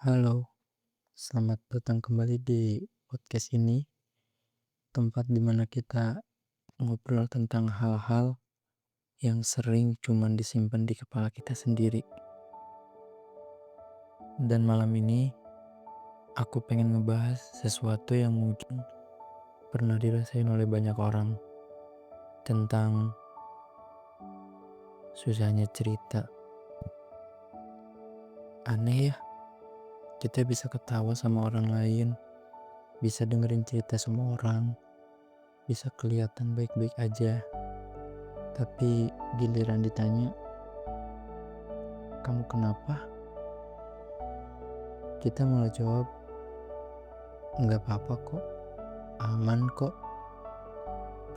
Halo, selamat datang kembali di podcast ini, tempat dimana kita ngobrol tentang hal-hal yang sering cuman disimpan di kepala kita sendiri. Dan malam ini, aku pengen ngebahas sesuatu yang mungkin pernah dirasain oleh banyak orang tentang susahnya cerita. Aneh ya, kita bisa ketawa sama orang lain, bisa dengerin cerita semua orang, bisa kelihatan baik-baik aja. Tapi giliran ditanya, kamu kenapa? Kita malah jawab, nggak apa-apa kok, aman kok.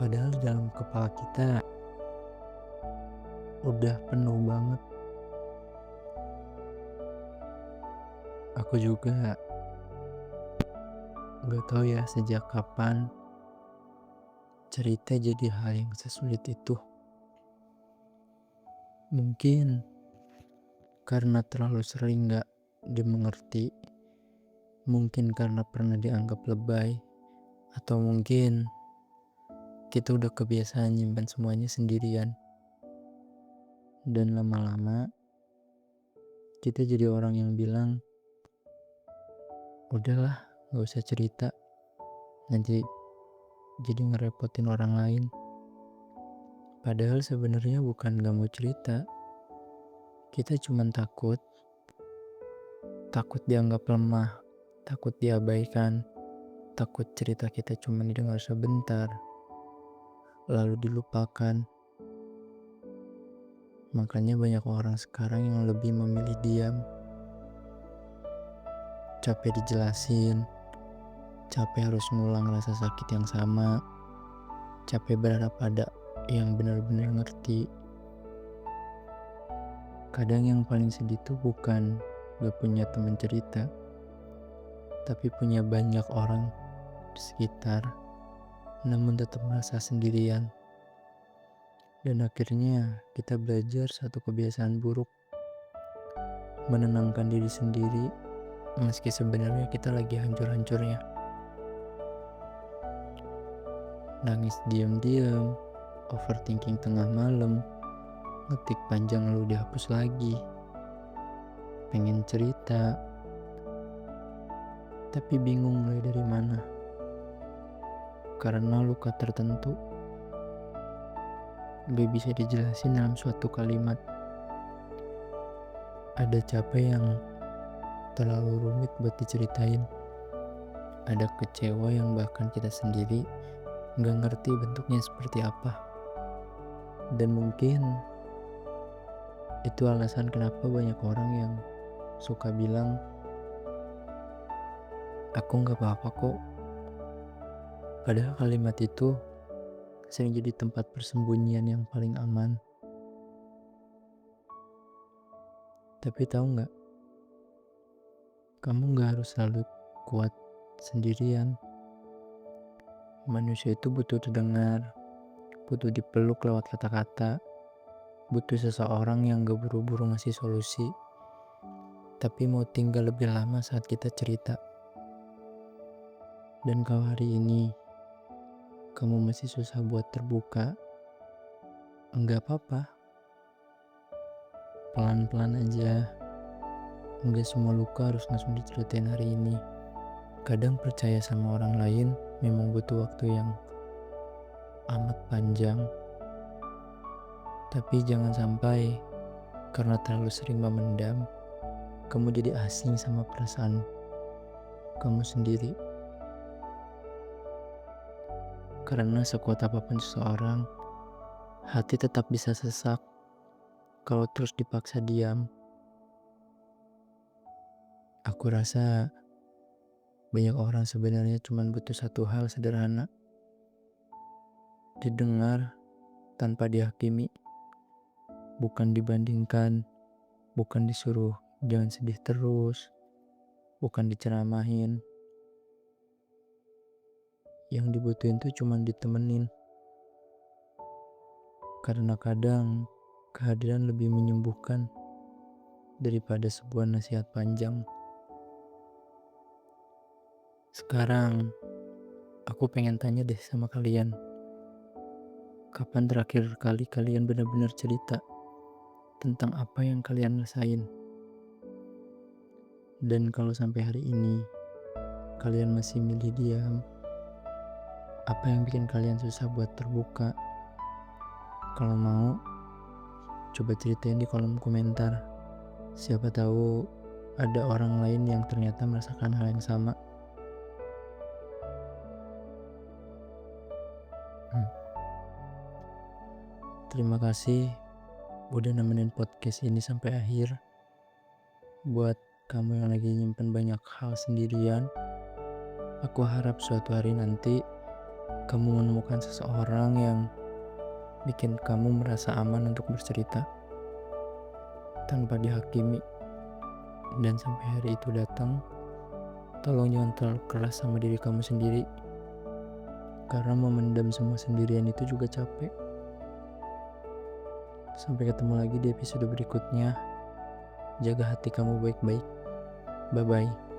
Padahal dalam kepala kita udah penuh banget. Aku juga nggak tahu ya sejak kapan cerita jadi hal yang sesulit itu. Mungkin karena terlalu sering nggak dimengerti, mungkin karena pernah dianggap lebay, atau mungkin kita udah kebiasaan nyimpan semuanya sendirian. Dan lama-lama kita jadi orang yang bilang, udahlah gak usah cerita, nanti jadi ngerepotin orang lain. Padahal sebenarnya bukan gak mau cerita, kita cuman takut dianggap lemah, takut diabaikan, takut cerita kita cuman didengar sebentar, lalu dilupakan. Makanya banyak orang sekarang yang lebih memilih diam. Capek dijelasin, capek harus ngulang rasa sakit yang sama, capek berharap ada yang benar-benar ngerti. Kadang yang paling sedih tuh bukan gak punya teman cerita, tapi punya banyak orang di sekitar, namun tetap merasa sendirian. Dan akhirnya kita belajar satu kebiasaan buruk, menenangkan diri sendiri meski sebenarnya kita lagi hancur-hancurnya. Nangis diam-diam, overthinking tengah malam, ngetik panjang lalu dihapus lagi, pengen cerita, tapi bingung mulai dari mana. Karena luka tertentu gak bisa dijelasin dalam suatu kalimat. Ada capek yang terlalu rumit buat diceritain. Ada kecewa yang bahkan kita sendiri gak ngerti bentuknya seperti apa. Dan mungkin itu alasan kenapa banyak orang yang suka bilang, aku gak apa-apa kok. Padahal kalimat itu sering jadi tempat persembunyian yang paling aman. Tapi tahu nggak, kamu nggak harus selalu kuat sendirian. Manusia itu butuh didengar, butuh dipeluk lewat kata-kata, butuh seseorang yang gak buru-buru ngasih solusi, tapi mau tinggal lebih lama saat kita cerita. Dan kalau hari ini kamu masih susah buat terbuka, enggak apa-apa. Pelan-pelan aja. Enggak semua luka harus langsung diceritain hari ini. Kadang percaya sama orang lain memang butuh waktu yang amat panjang. Tapi jangan sampai karena terlalu sering memendam, kamu jadi asing sama perasaan kamu sendiri. Karena sekuat apapun seseorang, hati tetap bisa sesak kalau terus dipaksa diam. Aku rasa banyak orang sebenarnya cuma butuh satu hal sederhana. Didengar tanpa dihakimi. Bukan dibandingkan, bukan disuruh jangan sedih terus, bukan diceramahin. Yang dibutuhin tuh cuma ditemenin. Karena kadang kehadiran lebih menyembuhkan daripada sebuah nasihat panjang. Sekarang, aku pengen tanya deh sama kalian. Kapan terakhir kali kalian benar-benar cerita tentang apa yang kalian rasain? Dan kalau sampai hari ini, kalian masih milih diam, apa yang bikin kalian susah buat terbuka? Kalau mau, coba ceritain di kolom komentar. Siapa tahu ada orang lain yang ternyata merasakan hal yang sama. Hmm. Terima kasih udah nemenin podcast ini sampai akhir. Buat kamu yang lagi nyimpen banyak hal sendirian, aku harap suatu hari nanti kamu menemukan seseorang yang bikin kamu merasa aman untuk bercerita tanpa dihakimi. Dan sampai hari itu datang, tolong jangan terlalu keras sama diri kamu sendiri, karena memendam semua sendirian itu juga capek. Sampai ketemu lagi di episode berikutnya. Jaga hati kamu baik-baik. Bye-bye.